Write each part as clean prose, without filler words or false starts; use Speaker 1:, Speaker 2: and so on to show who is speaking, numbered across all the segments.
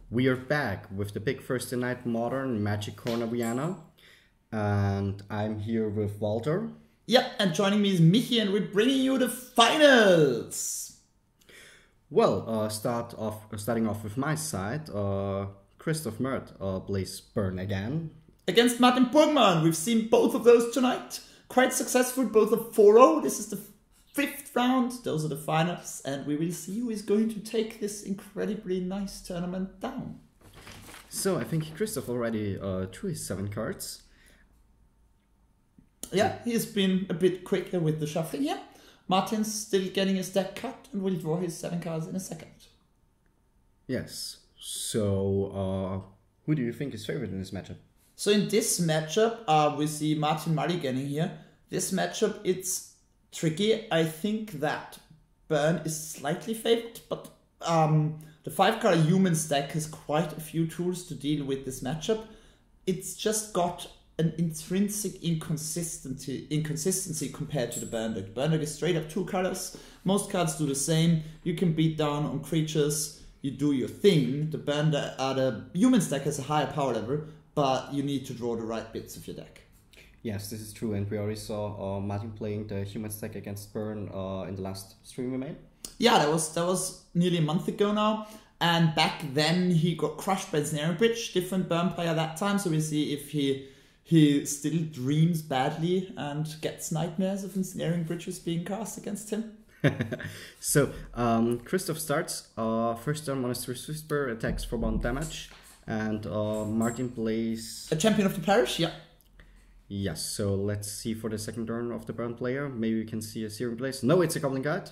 Speaker 1: We are back with the big Thursday Night Modern Magic Corner Vienna, and I'm here with Walter.
Speaker 2: Yeah, and joining me is Michi, and we're bringing you the finals.
Speaker 1: Well, starting off with my side, Christoph Mert plays Burn again.
Speaker 2: Against Martin Burgmann, we've seen both of those tonight. Quite successful, both of 4-0. This is the fifth round. Those are the finals, and we will see who is going to take this incredibly nice tournament down.
Speaker 1: So I think Christoph already drew his 7 cards.
Speaker 2: Yeah, he's been a bit quicker with the shuffling here. Martin's still getting his deck cut and will draw his 7 cards in a second.
Speaker 1: Yes. So who do you think is favored in this matchup?
Speaker 2: So in this matchup, we see Martin mulliganing here. This matchup, it's tricky. I think that Burn is slightly favored, but the 5-card humans deck has quite a few tools to deal with this matchup. It's just got an intrinsic inconsistency compared to the Burn deck. Burn deck is straight up 2 colors. Most cards do the same. You can beat down on creatures. You do your thing. The humans deck has a higher power level, but you need to draw the right bits of your deck.
Speaker 1: Yes, this is true, and we already saw Martin playing the humans deck against Burn in the last stream we made.
Speaker 2: Yeah, that was nearly a month ago now. And back then he got crushed by Snaring Bridge, different Burn player that time. So we'll see if he still dreams badly and gets nightmares of ensnaring bridges being cast against him.
Speaker 1: So, Christoph starts. First turn, Monastery's Whisper attacks for 1 damage. And Martin plays...
Speaker 2: A Champion of the Parish, yeah.
Speaker 1: Yes, so let's see for the second turn of the Burn player. Maybe we can see a Searing Blaze. No, it's a Goblin Guide.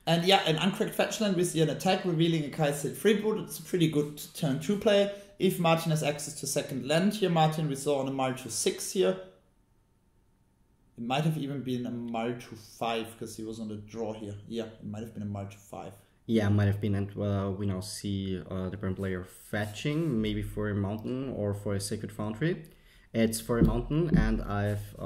Speaker 2: And yeah, an Uncracked Fetchland, we see an attack revealing a Kai'Sil Freeboot. It's a pretty good turn 2 play. If Martin has access to second land here, Martin, we saw on a Mull to 6 here. It might have even been a Mull to 5 because he was on the draw here. Yeah, it might have been a Mull to 5.
Speaker 1: Yeah, might have been, and we now see the Burn player fetching, maybe for a mountain or for a Sacred Foundry. It's for a mountain, and I've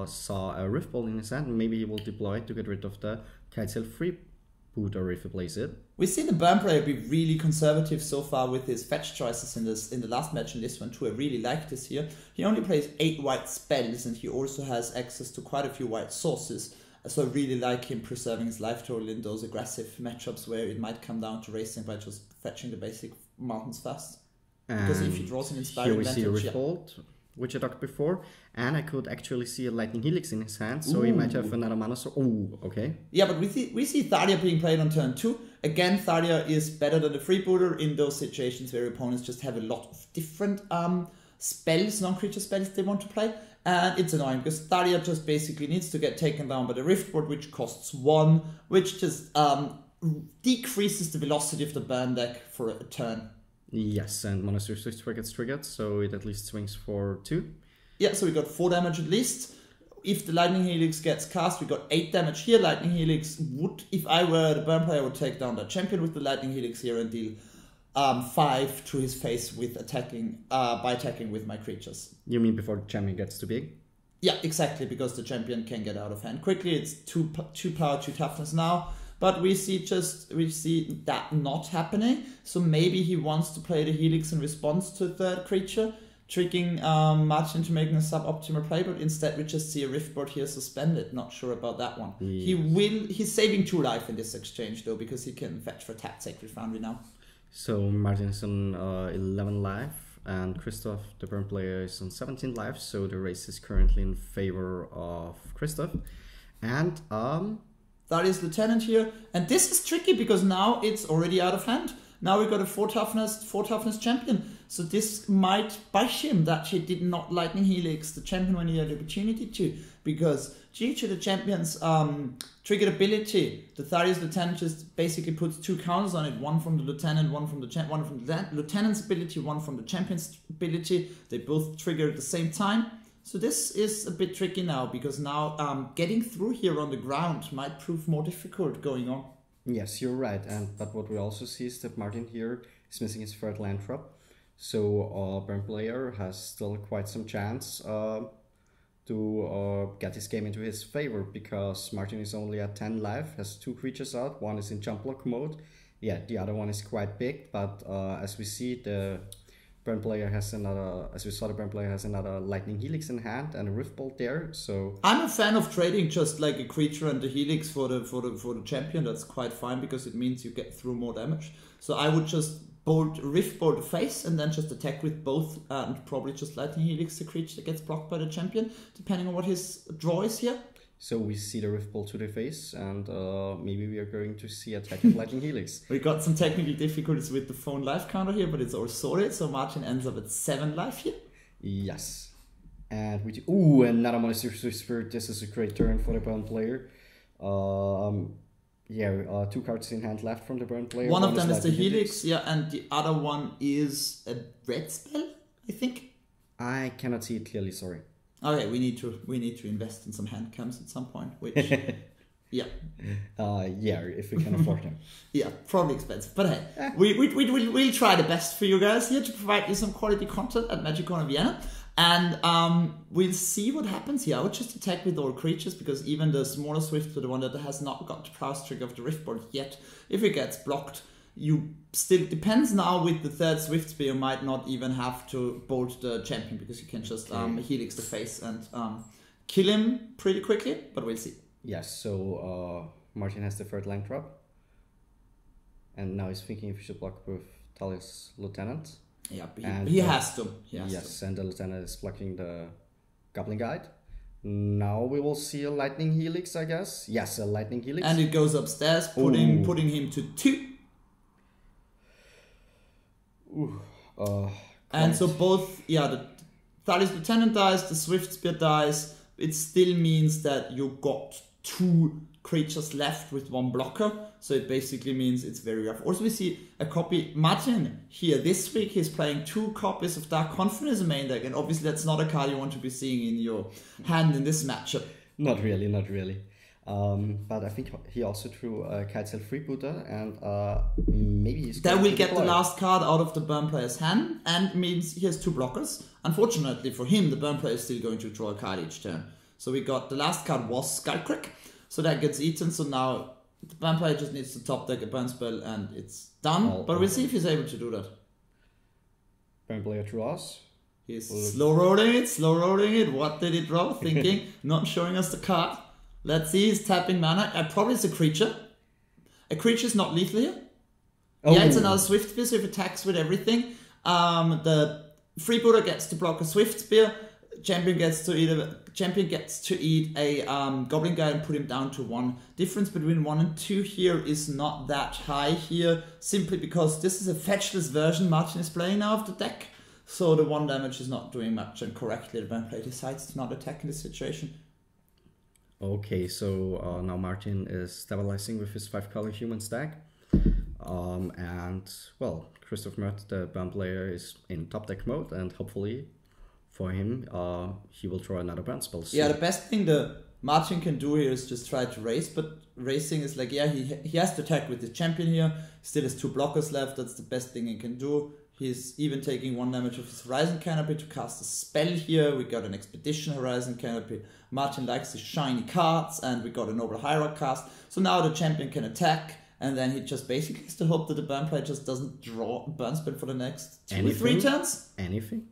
Speaker 1: saw a Rift Bolt in his hand. Maybe he will deploy it to get rid of the Kai'Sil Freebooter if he plays it.
Speaker 2: We've seen the Burn player be really conservative so far with his fetch choices in the last match and this one too. I really like this here. He only plays 8 white spells, and he also has access to quite a few white sources. So I really like him preserving his life total in those aggressive matchups where it might come down to racing by just fetching the basic mountains fast. Because if he draws an Inspiring
Speaker 1: Here we see a
Speaker 2: Vantage,
Speaker 1: Rift Bolt, which I talked before, and I could actually see a Lightning Helix in his hand, so he might have another mana source. Ooh, okay.
Speaker 2: Yeah, but we see Thalia being played on turn 2. Again, Thalia is better than the Freebooter in those situations where opponents just have a lot of different spells, non-creature spells they want to play. And it's annoying because Thalia just basically needs to get taken down by the Riftboard, which costs 1, which just decreases the velocity of the Burn deck for a turn.
Speaker 1: Yes, and Monastery's Whisper gets triggered, so it at least swings for 2.
Speaker 2: Yeah, so we got 4 damage at least. If the Lightning Helix gets cast, we got 8 damage here. Lightning Helix would, if I were the Burn player, would take down the champion with the Lightning Helix here and deal 5 to his face with by attacking with my creatures.
Speaker 1: You mean before the champion gets too big?
Speaker 2: Yeah, exactly, because the champion can get out of hand quickly. It's 2 power, 2 toughness now. But we see that not happening. So maybe he wants to play the Helix in response to a third creature, tricking Martin to making a suboptimal play, but instead we just see a Riftboard here suspended. Not sure about that one. Yes. He's saving 2 life in this exchange though, because he can fetch for tap Sacred Foundry now.
Speaker 1: So Martin is on 11 life, and Christoph, the Burn player, is on 17 life, so the race is currently in favor of Christoph. And
Speaker 2: Thalia's Lieutenant here, and this is tricky because now it's already out of hand. Now we've got a 4 toughness champion. So this might bite him that he did not Lightning Helix the champion when he had the opportunity to, because due to the champion's triggered ability, the Thalia's Lieutenant just basically puts 2 counters on it, one from the Lieutenant, one from the Lieutenant's ability, one from the champion's ability. They both trigger at the same time. So this is a bit tricky now, because now getting through here on the ground might prove more difficult going on.
Speaker 1: Yes, you're right. But what we also see is that Martin here is missing his third land drop. So Burn player has still quite some chance to get his game into his favor, because Martin is only at 10 life, has 2 creatures out. One is in jump block mode, Yeah, the other one is quite big, but as we see, the burn player has another. As we saw, the burn player has another lightning helix in hand and a rift bolt there. So
Speaker 2: I'm a fan of trading just like a creature and the helix for the champion. That's quite fine because it means you get through more damage. So I would just rift bolt the face and then just attack with both and probably just lightning helix the creature that gets blocked by the champion, depending on what his draw is here.
Speaker 1: So we see the rift bolt to the face, and maybe we are going to see attack with lightning helix.
Speaker 2: We got some technical difficulties with the phone life counter here, but it's all sorted. So Martin ends up at 7 life here.
Speaker 1: Yes. And we do, another Monastery Spirit. This is a great turn for the burn player. Two cards in hand left from the burn player.
Speaker 2: One of them is the helix, yeah, and the other one is a red spell, I think.
Speaker 1: I cannot see it clearly, sorry.
Speaker 2: Okay, we need to invest in some hand cams at some point, which yeah.
Speaker 1: If we can afford them.
Speaker 2: Yeah, probably expensive. But hey, we'll try the best for you guys here to provide you some quality content at Magic Corner Vienna. And we'll see what happens here. I would just attack with all creatures because even the smaller Swift, the one that has not got the prowess trigger of the Riftbolt yet, if it gets blocked, you still, depends now with the third Swift Spear, you might not even have to bolt the champion because you can just helix the face and kill him pretty quickly, but we'll see.
Speaker 1: Yes, so Martin has the third land drop. And now he's thinking if he should block with Talia's Lieutenant.
Speaker 2: Yeah, he has to.
Speaker 1: Yes, and the Lieutenant is blocking the Goblin Guide. Now we will see a Lightning Helix, I guess. Yes, a Lightning Helix.
Speaker 2: And it goes upstairs, putting him to 2. And so both, the Thalia's Lieutenant dies, the Swift Spear dies. It still means that you got 2 creatures left with 1 blocker. So it basically means it's very rough. Also, we see a copy. Martin here this week, he's playing 2 copies of Dark Confidence main deck. And obviously that's not a card you want to be seeing in your hand in this matchup.
Speaker 1: Not really. But I think he also threw a Kitesail Freebooter, and maybe he's
Speaker 2: that will get the last card out of the burn player's hand, and means he has 2 blockers. Unfortunately for him, the burn player is still going to draw a card each turn. So we got the last card was Skullcrack, so that gets eaten. So now the burn player just needs to top deck a burn spell, and it's done. But we'll see if he's able to do that.
Speaker 1: Burn player draws.
Speaker 2: He's slow rolling it. What did he draw? Thinking, not showing us the card. Let's see, he's tapping mana. Probably it's a creature. A creature is not lethal here. Yeah, it's another Swift Spear, so if it attacks with everything. The Freebooter gets to block a Swift Spear. Champion gets to eat a Goblin Guy and put him down to 1. Difference between 1 and 2 here is not that high here, simply because this is a fetchless version Martin is playing now of the deck. So the 1 damage is not doing much, and correctly the burn player decides to not attack in this situation.
Speaker 1: Okay, so now Martin is stabilizing with his 5-color human stack. And, well, Christoph Mert, the burn player, is in top deck mode, and hopefully for him, he will draw another burn spell soon.
Speaker 2: Yeah, the best thing the Martin can do here is just try to race, but racing is like, he has to attack with the champion here, still has 2 blockers left, that's the best thing he can do. He's even taking 1 damage of his Horizon Canopy to cast a spell here. We got an Expedition Horizon Canopy. Martin likes his shiny cards, and we got a Noble Hierarch cast. So now the champion can attack, and then he just basically has to hope that the burn player just doesn't draw a burn spell for the next 2 or 3 turns.
Speaker 1: Anything?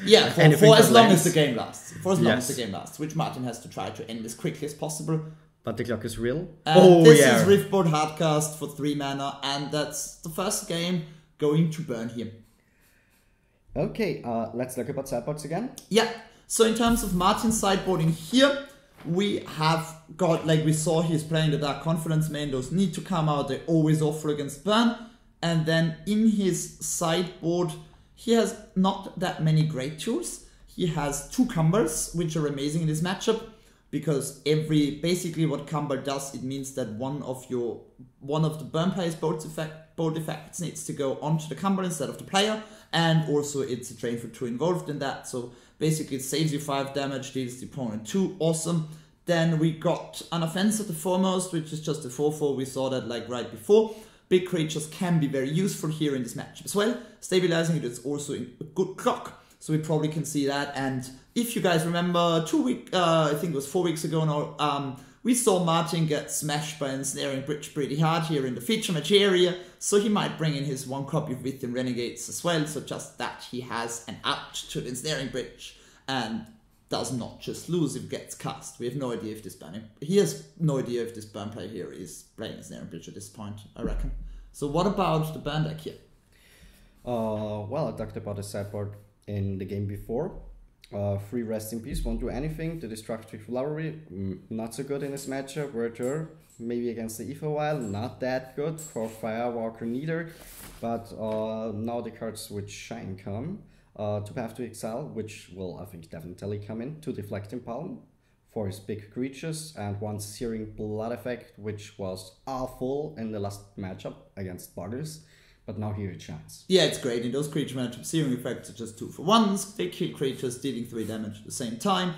Speaker 2: Yeah, for as long as the game lasts. For as long as the game lasts, which Martin has to try to end as quickly as possible.
Speaker 1: But the clock is real.
Speaker 2: This is Riftboard Hardcast for 3 mana, and that's the first game going to burn him.
Speaker 1: Okay, let's look about sideboards again.
Speaker 2: Yeah, so in terms of Martin's sideboarding here, we have got, like we saw, he's playing the Dark Confidence main. Those need to come out. They always offer against burn. And then in his sideboard, he has not that many great tools. He has 2 Cumbers, which are amazing in this matchup, because basically what Cumber does, it means that one of the burn player's bolt effects needs to go onto the Cumber instead of the player, and also it's a Drain for 2 involved in that, so basically it saves you 5 damage, deals the opponent 2, awesome. Then we got an Offense at the Foremost, which is just a 4/4, we saw that like right before. Big creatures can be very useful here in this matchup as well. Stabilizing it is also a good clock, so we probably can see that. And if you guys remember, I think it was 4 weeks ago now, We saw Martin get smashed by Ensnaring Bridge pretty hard here in the feature match area, so he might bring in his one copy of Within Renegades as well, so just that he has an out to the Ensnaring Bridge and does not just lose if it gets cast. We have no idea if this burn... He has no idea if this burn player here is playing Ensnaring Bridge at this point, I reckon. So what about the burn deck here?
Speaker 1: Well, I talked about the sideboard in the game before. 3 Rest in Peace won't do anything. The Destructive Flowery, not so good in this matchup. Werther, maybe against the Ether Wild, not that good. For Firewalker neither. But now the cards which shine come. To Path to Exile, which will, I think, definitely come in. 2 Deflecting Palm for his big creatures. And 1 Searing Blood effect, which was awful in the last matchup against Buggers. But now here it shines.
Speaker 2: Yeah, it's great. In those creature matchups, Searing effects are just 2 for 1s. They kill creatures, dealing 3 damage at the same time.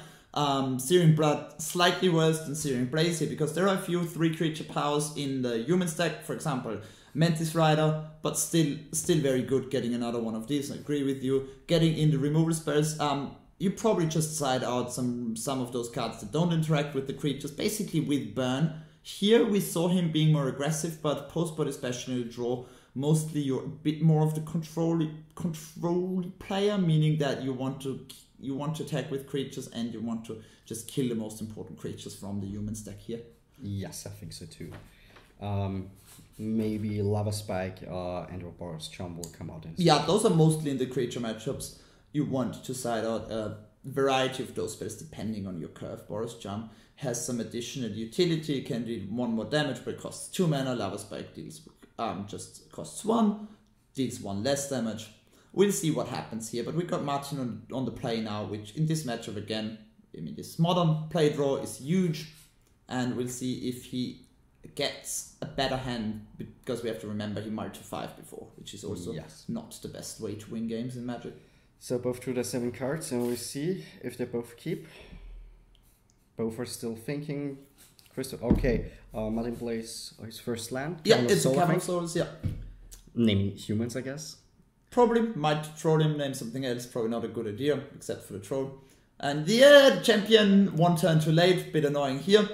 Speaker 2: Searing Blood, slightly worse than Searing Blaze here, because there are a few 3 creature powers in the human stack. For example, Mantis Rider, but still very good getting another one of these. I agree with you. Getting in the removal spells, you probably just side out some of those cards that don't interact with the creatures, basically with burn. Here we saw him being more aggressive, but post-board especially draw. Mostly you're a bit more of the control player, meaning that you want to attack with creatures and you want to just kill the most important creatures from the human stack here.
Speaker 1: Yes, I think so too. Maybe Lava Spike and Boros Charm will come out.
Speaker 2: Yeah, those are mostly in the creature matchups. You want to side out a variety of those spells depending on your curve. Boros Charm has some additional utility, can do 1 more damage, but it costs 2 mana. Lava Spike deals just costs 1, deals 1 less damage. We'll see what happens here, but we got Martin on the play now, which in this matchup again, I mean, this modern play draw is huge, and we'll see if he gets a better hand, because we have to remember he multi 5 before, which is also not the best way to win games in Magic.
Speaker 1: So both drew the 7 cards, and we'll see if they both keep. Both are still thinking. Okay, Martin plays his first land.
Speaker 2: Yeah, it's a Cavern of Souls, yeah.
Speaker 1: Naming humans, I guess.
Speaker 2: Probably might troll him, name something else. Probably not a good idea, except for the troll. And the champion 1 turn too late, bit annoying here,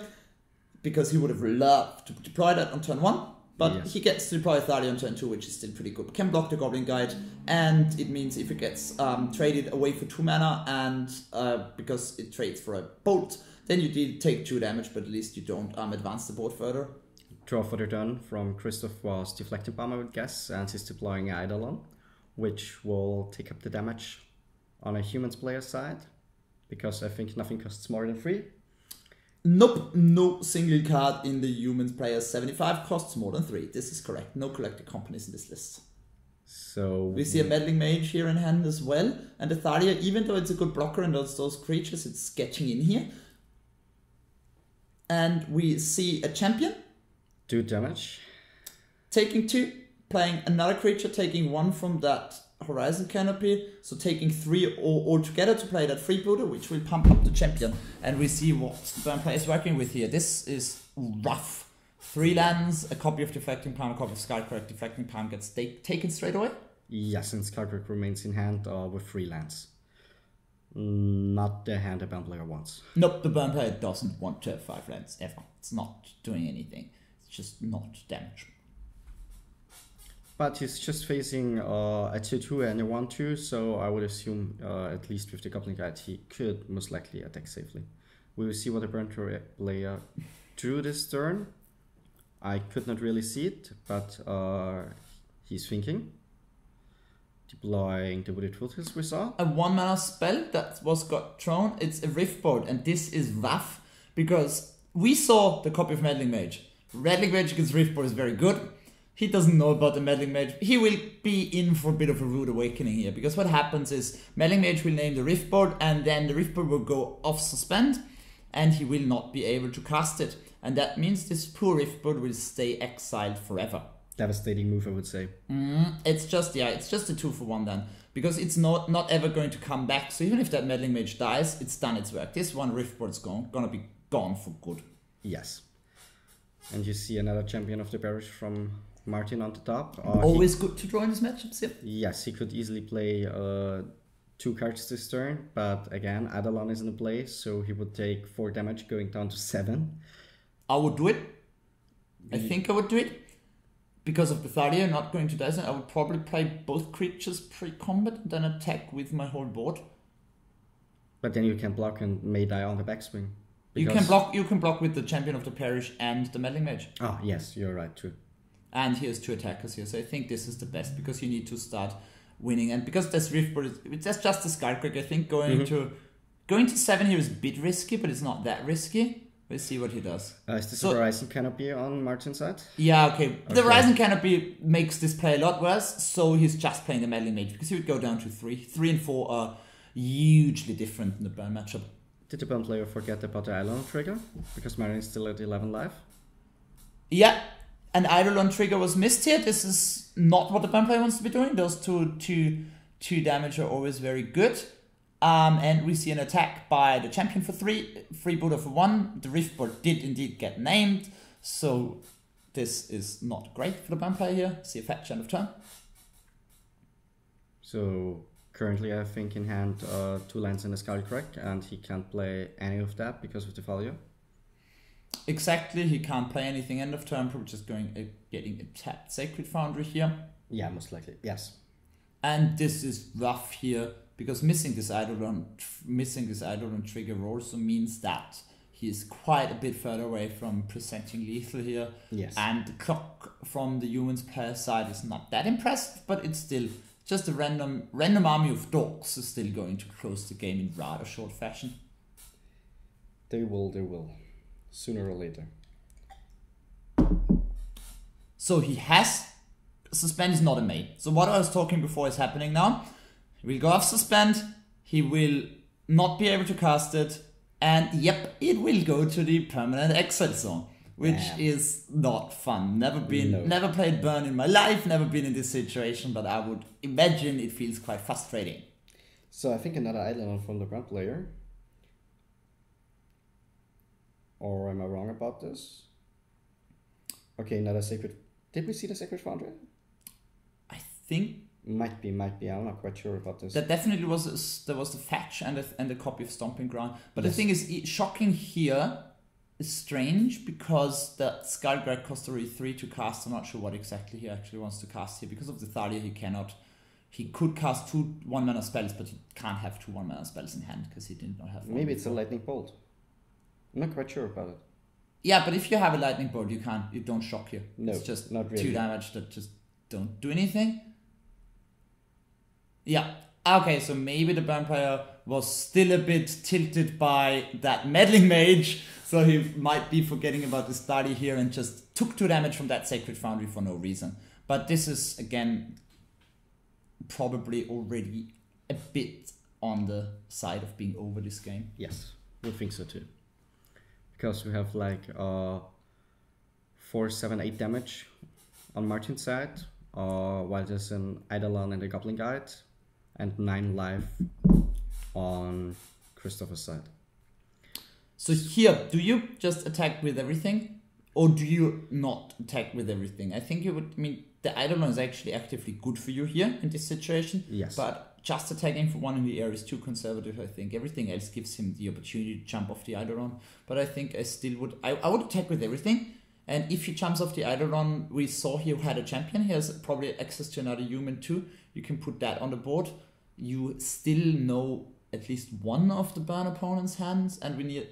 Speaker 2: because he would have loved to deploy that on turn 1. But he gets to deploy Thalia on turn 2, which is still pretty good. Can block the Goblin Guide, and it means if it gets traded away for 2 mana, and because it trades for a bolt, then you take 2 damage, but at least you don't advance the board further.
Speaker 1: Draw for the turn from Christoph was Deflecting Palm, I would guess, and he's deploying Eidolon, which will take up the damage on a human's player's side, because I think nothing costs more than 3.
Speaker 2: Nope, no single card in the human's player's 75 costs more than 3. This is correct. No collected companies in this list.
Speaker 1: So
Speaker 2: we see a Meddling Mage here in hand as well, and the Thalia, even though it's a good blocker and those creatures, it's sketching in here. And we see a champion.
Speaker 1: 2 damage.
Speaker 2: Taking 2, playing another creature, taking 1 from that Horizon Canopy. So taking 3 all together to play that freebooter, which will pump up the champion. And we see what the burn player is working with here. This is rough. 3 lands, a copy of Deflecting Palm, a copy of Skycrack. Deflecting Palm gets taken straight away?
Speaker 1: Yes, and Skycrack remains in hand with 3 lands. Not the hand the burn player wants.
Speaker 2: Nope, the burn player doesn't want to have 5 lands ever. It's not doing anything. It's just not damage.
Speaker 1: But he's just facing a 2-2 and a 1-2, so I would assume, at least with the Goblin Guide, he could most likely attack safely. We will see what the burn player drew this turn. I could not really see it, but he's thinking. Deploying the Wooded Foothills we saw.
Speaker 2: A 1 mana spell that got thrown. It's a Riftboard, and this is rough, because we saw the copy of Meddling Mage. Meddling Mage against Riftboard is very good. He doesn't know about the Meddling Mage. He will be in for a bit of a rude awakening here, because what happens is Meddling Mage will name the Riftboard, and then the Riftboard will go off suspend, and he will not be able to cast it. And that means this poor Riftboard will stay exiled forever.
Speaker 1: Devastating move, I would say.
Speaker 2: It's just a 2 for 1 then, because it's not ever going to come back. So even if that Meddling Mage dies, it's done its work. This one Riftboard's gonna be gone for good.
Speaker 1: Yes. And you see another champion of the parish from Martin on the top.
Speaker 2: Always good to draw in his matchups, yeah.
Speaker 1: Yes, he could easily play 2 cards this turn, but again, Eidolon is in the play, so he would take 4 damage going down to 7.
Speaker 2: I would do it. I think I would do it. Because of the Thalia not going to Dyson, I would probably play both creatures pre-combat and then attack with my whole board.
Speaker 1: But then you can block and may die on the backswing.
Speaker 2: You can block with the Champion of the Parish and the Meddling Mage.
Speaker 1: Oh, yes, you're right too.
Speaker 2: And he has 2 attackers here, so I think this is the best because you need to start winning. And because this Riftboard that's just a Skullcrack, I think going to 7 here is a bit risky, but it's not that risky. We'll see what he does.
Speaker 1: Is this a Horizon Canopy on Martin's side?
Speaker 2: Yeah, okay. The Horizon Canopy makes this play a lot worse, so he's just playing the Meddling Mage because he would go down to 3. 3 and 4 are hugely different in the burn matchup.
Speaker 1: Did the burn player forget about the Eidolon trigger? Because Martin is still at 11 life?
Speaker 2: Yeah, an Eidolon trigger was missed here. This is not what the burn player wants to be doing. Those two damage are always very good. And we see an attack by the champion for 3, freebooter for 1. The Riftboard did indeed get named, so this is not great for the burn player here. See a fetch end of turn.
Speaker 1: So currently I think in hand 2 lands and a Skullcrack, and he can't play any of that because of the Thalia.
Speaker 2: Exactly, he can't play anything end of turn, probably just getting a tapped Sacred Foundry here.
Speaker 1: Yeah, most likely, yes.
Speaker 2: And this is rough here. Because missing this Eidolon trigger also means that he is quite a bit further away from presenting lethal here.
Speaker 1: Yes.
Speaker 2: And the clock from the humans player side is not that impressive, but it's still just a random army of dogs is still going to close the game in rather short fashion.
Speaker 1: They will. Sooner or later.
Speaker 2: So he has suspend is not a May. So what I was talking before is happening now. He will go off suspend, he will not be able to cast it, and yep, it will go to the permanent exile zone, which is not fun. Never played burn in my life, never been in this situation, but I would imagine it feels quite frustrating.
Speaker 1: So I think another island from the ground player. Or am I wrong about this? Okay, another Sacred. Did we see the Sacred Foundry?
Speaker 2: I think
Speaker 1: might be. I'm not quite sure about this.
Speaker 2: That definitely was there was the fetch and a copy of Stomping Ground. But yes. The thing is, shocking here is strange because the Skullcrack cost already 3 to cast. I'm not sure what exactly he actually wants to cast here. Because of the Thalia, he cannot. He could cast 2 1-mana spells, but he can't have 2 1-mana spells in hand because he did not have.
Speaker 1: Maybe it's a Lightning Bolt. I'm not quite sure about it.
Speaker 2: Yeah, but if you have a Lightning Bolt, you don't shock here.
Speaker 1: No,
Speaker 2: it's just
Speaker 1: not really.
Speaker 2: 2 damage that just don't do anything. Yeah. Okay, so maybe the burn player was still a bit tilted by that Meddling Mage, so he might be forgetting about the study here and just took 2 damage from that Sacred Foundry for no reason. But this is, again, probably already a bit on the side of being over this game.
Speaker 1: Yes, we think so too. Because we have like 4, 7, 8 damage on Martin's side, while there's an Eidolon and a Goblin Guide, and 9 life on Christopher's side.
Speaker 2: So here, do you just attack with everything, or do you not attack with everything? I think you would. I mean, the Eidolon is actually actively good for you here in this situation.
Speaker 1: Yes. But
Speaker 2: just attacking for 1 in the air is too conservative. I think everything else gives him the opportunity to jump off the Eidolon. But I think I still would. I would attack with everything. And if he jumps off the Eidolon, we saw he had a champion. He has probably access to another human too. You can put that on the board. You still know at least one of the burn opponent's hands, and we need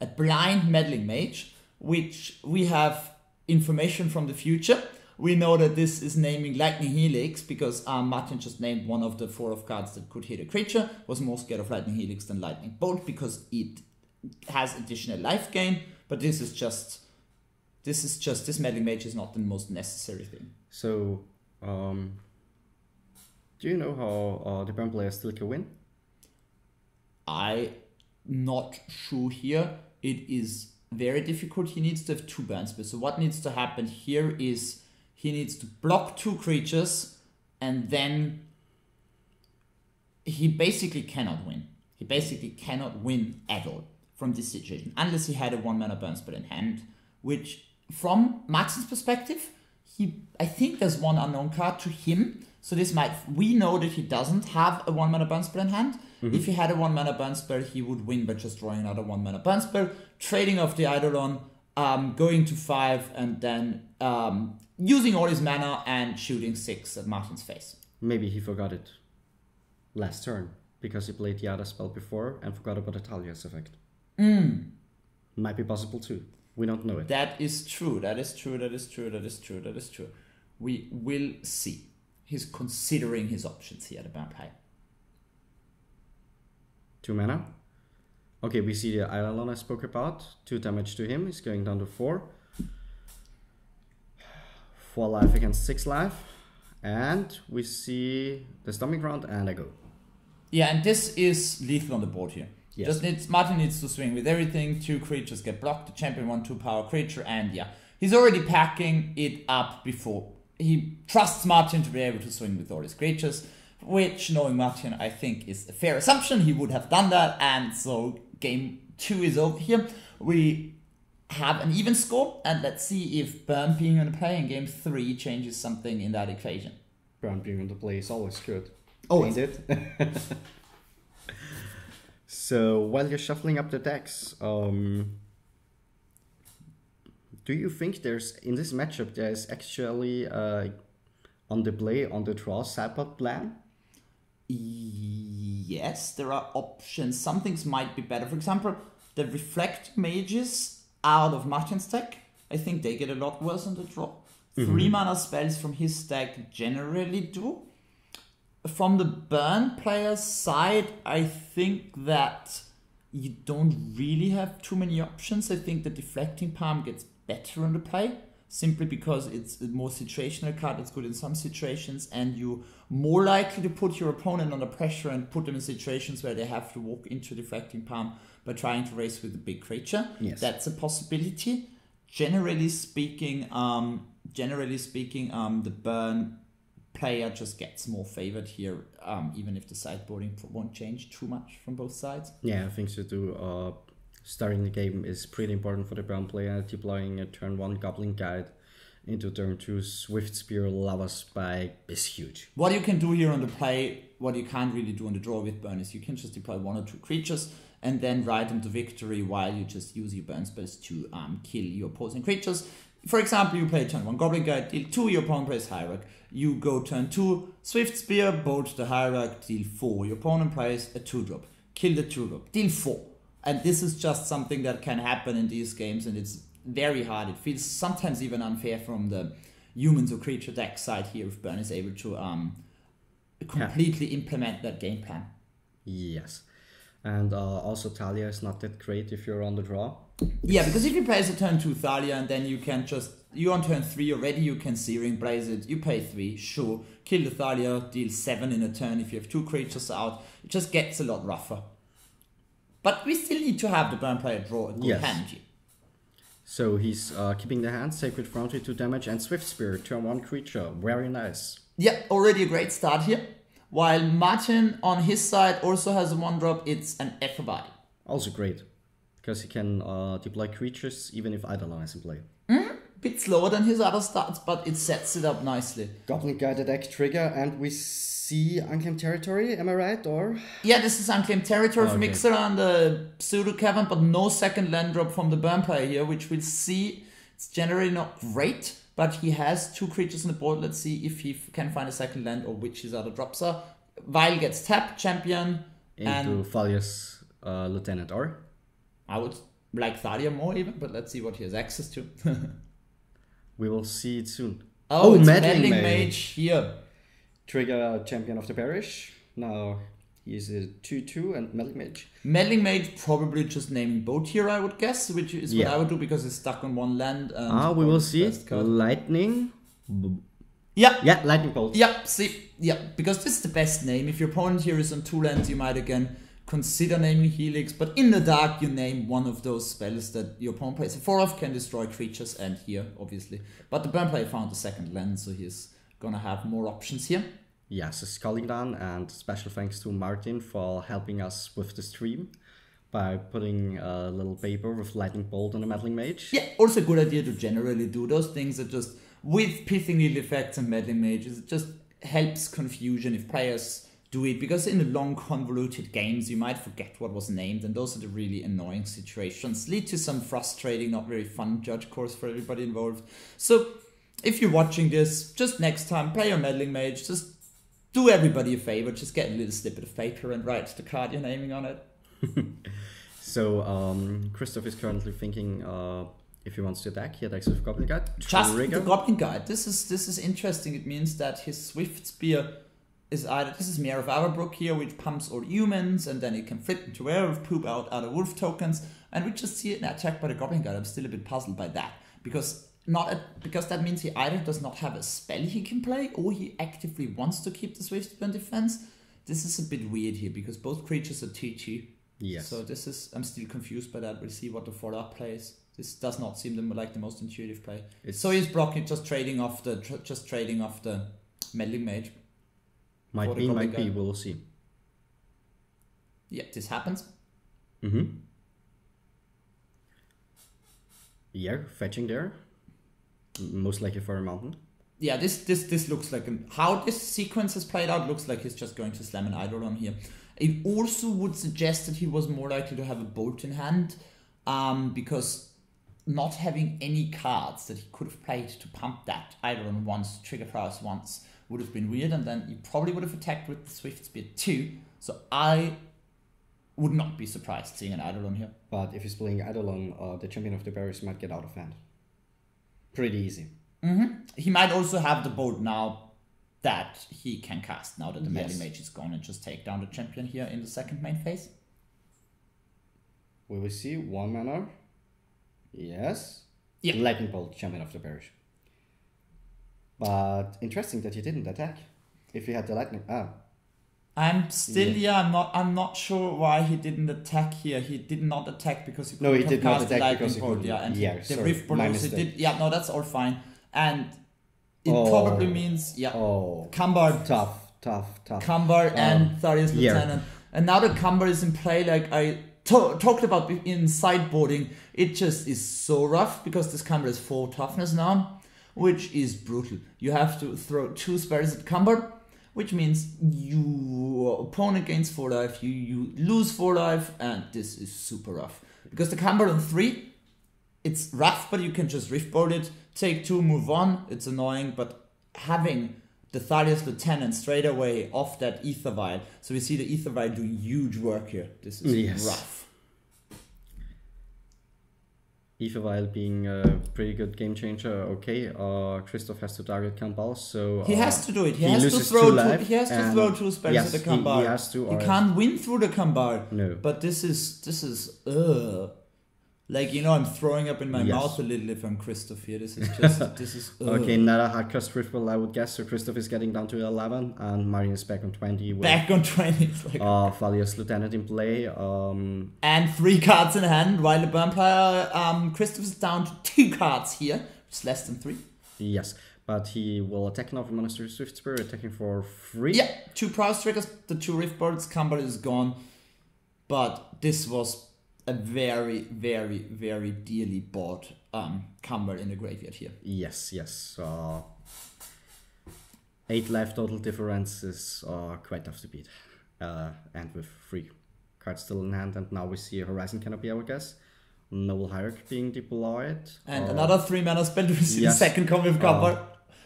Speaker 2: a blind Meddling Mage, which we have information from the future. We know that this is naming Lightning Helix because Martin just named one of the 4 of cards that could hit a creature, was more scared of Lightning Helix than Lightning Bolt because it has additional life gain, but this Meddling Mage is not the most necessary thing.
Speaker 1: So, do you know how the burn player still can win?
Speaker 2: I'm not sure here. It is very difficult. He needs to have 2 burn spells. So what needs to happen here is he needs to block 2 creatures, and then he basically cannot win. He basically cannot win at all from this situation, unless he had a 1-mana burn spell in hand, which from Max's perspective, I think there's one unknown card to him. So we know that he doesn't have a 1-mana burn spell in hand. If he had a 1-mana burn spell, he would win by just drawing another 1-mana burn spell, trading off the Eidolon, going to 5, and then using all his mana and shooting 6 at Martin's face.
Speaker 1: Maybe he forgot it last turn because he played the other spell before and forgot about Atalia's effect. Might be possible too. We don't know it.
Speaker 2: That is true. We will see. He's considering his options here, the burn play.
Speaker 1: 2 mana. Okay, we see the Eidolon I spoke about. 2 damage to him. He's going down to 4. 4 life against 6 life. And we see the stomping ground and I go.
Speaker 2: Yeah, and this is lethal on the board here.
Speaker 1: Yes.
Speaker 2: Martin needs to swing with everything. 2 creatures get blocked. The champion 1/2 power creature, and yeah, he's already packing it up before. He trusts Martin to be able to swing with all his creatures, which, knowing Martin, I think is a fair assumption. He would have done that, and so game 2 is over here. We have an even score, and let's see if Burn being on the play in game 3 changes something in that equation.
Speaker 1: Burn being on the play is always good.
Speaker 2: Always.
Speaker 1: Ain't it? So while you're shuffling up the decks, do you think in this matchup there's actually on the play, on the draw sideboard plan?
Speaker 2: Yes, there are options. Some things might be better. For example, the Reflect Mages out of Martin's deck, I think they get a lot worse on the draw. 3 mana spells from his deck generally do. From the Burn player's side, I think that you don't really have too many options. I think the Deflecting Palm gets better on the play, simply because it's a more situational card. It's good in some situations, and you're more likely to put your opponent under pressure and put them in situations where they have to walk into Deflecting Palm by trying to race with a big creature.
Speaker 1: Yes.
Speaker 2: That's a possibility. Generally speaking, the Burn player just gets more favored here, even if the sideboarding won't change too much from both sides.
Speaker 1: Yeah, I think so too. Starting the game is pretty important for the Burn player. Deploying a turn 1 Goblin Guide into turn 2 Swift Spear Lava Spike is huge.
Speaker 2: What you can do here on the play, what you can't really do on the draw with Burn, is you can just deploy 1 or 2 creatures and then ride them to victory while you just use your Burn spells to kill your opposing creatures. For example, you play turn 1 Goblin Guide, deal 2, your opponent plays Hierarch. You go turn 2, Swift Spear, bolt the Hierarch, deal 4. Your opponent plays a 2-drop, kill the 2-drop, deal 4. And this is just something that can happen in these games, and it's very hard. It feels sometimes even unfair from the humans or creature deck side here if Burn is able to completely implement that game plan.
Speaker 1: Yes. And also Thalia is not that great if you're on the draw.
Speaker 2: Yeah, because if you place a turn 2 Thalia and then you can just... You're on turn 3 already, you can Searing Blaze it. You pay 3, sure. Kill the Thalia, deal 7 in a turn if you have 2 creatures out. It just gets a lot rougher. But we still need to have the Burn player draw a good hand here.
Speaker 1: So he's keeping the hand, Sacred Foundry 2 damage, and Swift Spear, turn 1 creature. Very nice.
Speaker 2: Yeah, already a great start here. While Martin on his side also has a 1-drop, it's an Epherbody.
Speaker 1: Also great, because he can deploy creatures even if Eidolon is in play.
Speaker 2: Bit slower than his other starts, but it sets it up nicely.
Speaker 1: Goblin Guided Deck trigger, and we see Unclaimed Territory, am I right? Or
Speaker 2: yeah, this is Unclaimed Territory from Ixalan and the Pseudo Cavern, but no second land drop from the Burn player here, which we'll see. It's generally not great, but he has 2 creatures on the board. Let's see if he can find a second land or which his other drops are. Vile gets tapped, champion,
Speaker 1: into Thalia's Lieutenant, or
Speaker 2: I would like Thalia more even, but let's see what he has access to.
Speaker 1: We will see it soon.
Speaker 2: Oh, it's Meddling Mage here.
Speaker 1: Trigger Champion of the Parish. Now he's a 2/2 and Meddling Mage.
Speaker 2: Meddling Mage probably just naming both here, I would guess, which is what I would do because it's stuck on 1 land. And
Speaker 1: we will see. Lightning.
Speaker 2: Yeah,
Speaker 1: Lightning Bolt.
Speaker 2: Yeah, see, yeah, because this is the best name. If your opponent here is on 2 lands, you might again consider naming Helix, but in the dark you name one of those spells that your opponent plays. 4 of can destroy creatures, and here, obviously. But the Burn player found the second land, so he's gonna have more options here.
Speaker 1: Yes, it's Sculling Down, and special thanks to Martin for helping us with the stream by putting a little paper with Lightning Bolt on a Meddling Mage.
Speaker 2: Yeah, also a good idea to generally do those things that just with pithing needle effects and meddling mages, it just helps confusion if players do it, because in the long convoluted games you might forget what was named, and those are the really annoying situations, lead to some frustrating, not very fun judge course for everybody involved. So if you're watching this, just next time play your meddling mage, just do everybody a favor, just get a little snippet of paper and write the card you're naming on it.
Speaker 1: So Christoph is currently thinking if he wants to attack, he attacks with Goblin Guide.
Speaker 2: Just with the Goblin Guide. This is interesting. It means that his Swift Spear is either, this is Mayor of Averbrook here, which pumps all humans, and then it can flip into werewolf, poop out other wolf tokens, and we just see it attacked by the Goblin Guide. I'm still a bit puzzled by that, because that means he either does not have a spell he can play, or he actively wants to keep the Swift Spear in defense. This is a bit weird here, because both creatures are TT.
Speaker 1: Yes.
Speaker 2: So I'm still confused by that. We'll see what the follow-up play is. This does not seem like the most intuitive play. So he's blocking, just trading off the meddling mage.
Speaker 1: Might be, we'll see.
Speaker 2: Yeah, this happens.
Speaker 1: Yeah, fetching there. Most likely for a mountain.
Speaker 2: Yeah, this looks like how this sequence has played out looks like he's just going to slam an Eidolon here. It also would suggest that he was more likely to have a bolt in hand, because not having any cards that he could have played to pump that Eidolon once, trigger prowess once, would have been weird, and then he probably would have attacked with the Swift Spear too. So I would not be surprised seeing an Eidolon here.
Speaker 1: But if he's playing Eidolon, the Champion of the Berries might get out of hand. Pretty easy.
Speaker 2: He might also have the bolt now that he can cast, now that the melee mage is gone, and just take down the champion here in the second main phase.
Speaker 1: Will we see 1 mana? Yes.
Speaker 2: Yeah.
Speaker 1: Lightning Bolt, Champion of the Parish. But interesting that he didn't attack. If he had the lightning,
Speaker 2: I'm still I'm not sure why he didn't attack here. He did not attack because he couldn't have cast the lightning bolt. Yeah, and the rift bonus he did. Yeah, no, that's all fine. And it probably means Cumber.
Speaker 1: Tough.
Speaker 2: Cumber and Tharius Lieutenant. And now that Cumber is in play, like I talked about in sideboarding, it just is so rough because this Cumber is 4 toughness now, which is brutal. You have to throw 2 spells at Cumber, which means your opponent gains 4 life, you lose 4 life, and this is super rough. Because the Cumber on 3, it's rough, but you can just Riftbolt it, take 2, move on. It's annoying, but having the Thalius Lieutenant straight away off that Ether Vial. So we see the Ether Vial doing huge work here. This is rough.
Speaker 1: Ether Vial being a pretty good game changer. Okay, Christoph has to target Kambal, so
Speaker 2: he has to do it. He has to throw 2 spells at the Kambal.
Speaker 1: He has to.
Speaker 2: He can't win through the Kambal.
Speaker 1: No.
Speaker 2: But this is like, you know, I'm throwing up in my mouth a little if I'm Christoph here. This is just
Speaker 1: Okay, Nada had cast Riftbolt, I would guess. So Christoph is getting down to 11, and Marion is back on 20.
Speaker 2: Back on 20. Like,
Speaker 1: Thalius Lieutenant in play.
Speaker 2: And 3 cards in hand, while the vampire Christoph is down to 2 cards here, which is less than 3.
Speaker 1: Yes, but he will attack now from Monastery Swift Spear, attacking for 3.
Speaker 2: Yeah, 2 prowess triggers, the 2 Riftbolts, Cumber is gone. But this was a very, very, very dearly bought Cumber in the graveyard here.
Speaker 1: Yes. 8 life total difference is quite tough to beat. And with 3 cards still in hand, and now we see a Horizon Canopy, I would guess. Noble Hierarch being deployed.
Speaker 2: And another 3 mana spell. Do we see the second coming of Cumber?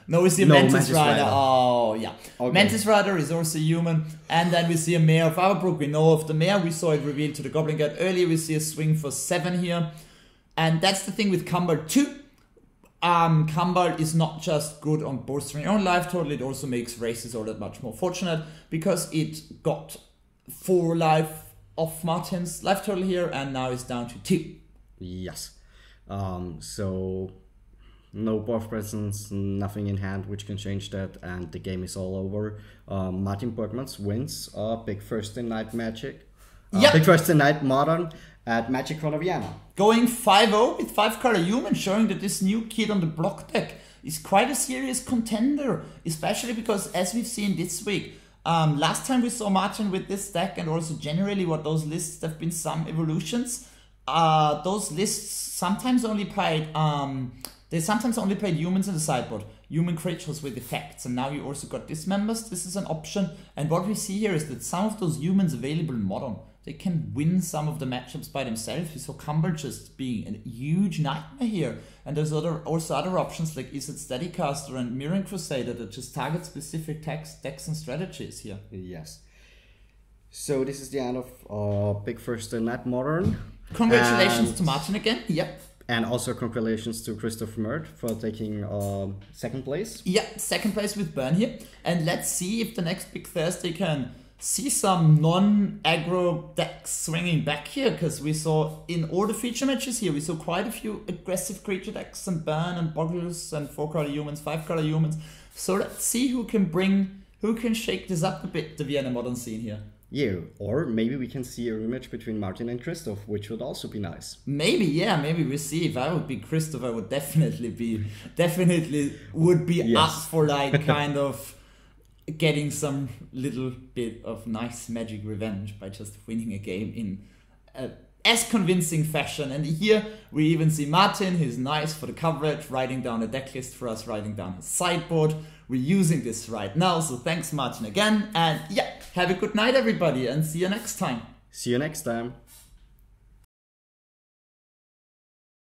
Speaker 2: No, we see a Mantis Rider. Oh, yeah. Okay. Mantis Rider is also human. And then we see a Mayor of Averbrook. We know of the Mayor. We saw it revealed to the Goblin Guard earlier. We see a swing for 7 here. And that's the thing with Cumber too. Cumber is not just good on bolstering your own life total. It also makes races all that much more fortunate, because it got 4 life off Martin's life total here, and now it's down to 2.
Speaker 1: Yes. So no buff presence, nothing in hand which can change that, and the game is all over. Martin Bergmans wins big Thursday Night Magic. Big Thursday Night Modern at Magic Corner Vienna.
Speaker 2: Going 5-0 with 5-color human, showing that this new kid on the block deck is quite a serious contender, especially because, as we've seen this week, last time we saw Martin with this deck, and also generally what those lists have been some evolutions. Those lists sometimes only played They sometimes only played humans in the sideboard, human creatures with effects, and now you also got dismembers. This is an option, and what we see here is that some of those humans available in Modern, they can win some of the matchups by themselves. We saw Cumber just being a huge nightmare here, and there's also other options like Izzet Steadycaster and Mirren Crusader that just target specific decks and strategies here.
Speaker 1: Yes. So this is the end of Big First in Net Modern.
Speaker 2: Congratulations to Martin again. Yep.
Speaker 1: And also congratulations to Christoph Mert for taking second place.
Speaker 2: Yeah, second place with Burn here. And let's see if the next Big Thursday can see some non-aggro decks swinging back here, because we saw in all the feature matches here, we saw quite a few aggressive creature decks and Burn and Boggles and 4-color humans, 5-color humans. So let's see who can shake this up a bit, the Vienna Modern scene here.
Speaker 1: Yeah, or maybe we can see a rematch between Martin and Christoph, which would also be nice.
Speaker 2: Maybe, yeah, maybe we'll see. If I would be Christoph, I would definitely would be
Speaker 1: Yes.
Speaker 2: up for like kind of getting some little bit of nice magic revenge by just winning a game in as convincing fashion. And here we even see Martin, who's nice for the coverage, writing down a deck list for us, writing down his sideboard. We're using this right now, so thanks Martin again, and yeah, have a good night everybody, and see you next time.
Speaker 1: See you next time.